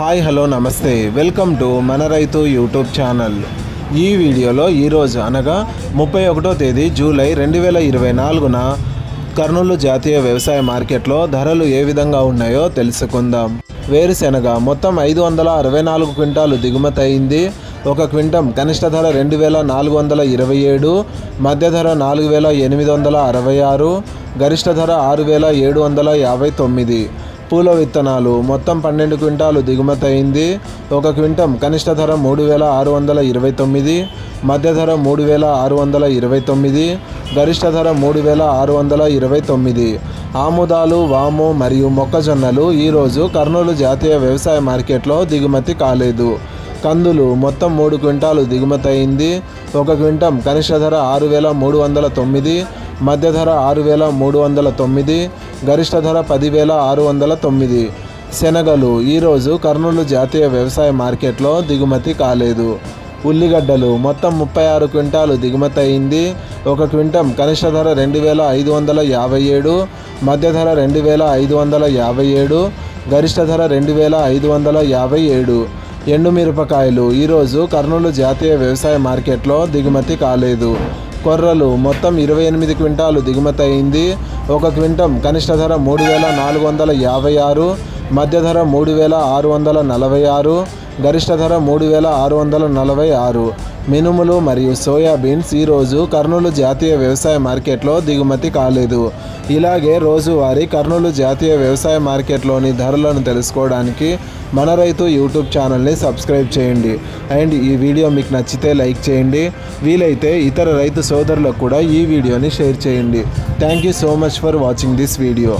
Hi hello నమస్తే, welcome to మన రైతు యూట్యూబ్ ఛానల్. ఈ వీడియోలో ఈరోజు అనగా 31వ తేదీ జూలై 2024న కర్నూలు జాతీయ వ్యవసాయ మార్కెట్లో ధరలు ఏ విధంగా ఉన్నాయో తెలుసుకుందాం. వేరుశెనగ మొత్తం 564 క్వింటాలు దిగుమతి అయింది. ఒక క్వింటం కనిష్ట ధర 2427, మధ్య ధర 4866, గరిష్ట ధర 6759. పూల విత్తనాలు మొత్తం 12 క్వింటాలు దిగుమతి అయింది. ఒక క్వింటం కనిష్ట ధర 3629, మధ్య ధర 3629, గరిష్ట ధర 3629. ఆముదాలు, వాము మరియు మొక్కజొన్నలు ఈరోజు కర్నూలు జాతీయ వ్యవసాయ మార్కెట్లో దిగుమతి కాలేదు. కందులు మొత్తం 3 క్వింటాలు దిగుమతి అయింది. ఒక క్వింటం కనిష్ట ధర 6309, మధ్య ధర 6309, గరిష్ట ధర 10609. శనగలు ఈరోజు కర్నూలు జాతీయ వ్యవసాయ మార్కెట్లో దిగుమతి కాలేదు. ఉల్లిగడ్డలు మొత్తం 36 క్వింటాలు దిగుమతి అయింది. ఒక క్వింటం కనిష్ట ధర 2557, మధ్య ధర 2557, గరిష్ట ధర 2557. ఎండుమిరపకాయలు ఈరోజు కర్నూలు జాతీయ వ్యవసాయ మార్కెట్లో దిగుమతి కాలేదు. కొర్రలు మొత్తం 28 క్వింటాలు దిగుమతి అయింది. ఒక క్వింటం కనిష్ట ధర 3456, మధ్య ధర 3646, గరిష్ట ధర 3646. మినుములు మరియు సోయాబీన్స్ ఈరోజు కర్నూలు జాతీయ వ్యవసాయ మార్కెట్లో దిగుమతి కాలేదు. ఇలాగే రోజువారీ కర్నూలు జాతీయ వ్యవసాయ మార్కెట్లోని ధరలను తెలుసుకోవడానికి మన రైతు యూట్యూబ్ ఛానల్ని సబ్స్క్రైబ్ చేయండి. అండ్ ఈ వీడియో మీకు నచ్చితే లైక్ చేయండి. వీలైతే ఇతర రైతు సోదరులకు కూడా ఈ వీడియోని షేర్ చేయండి. Thank you so much for watching this video.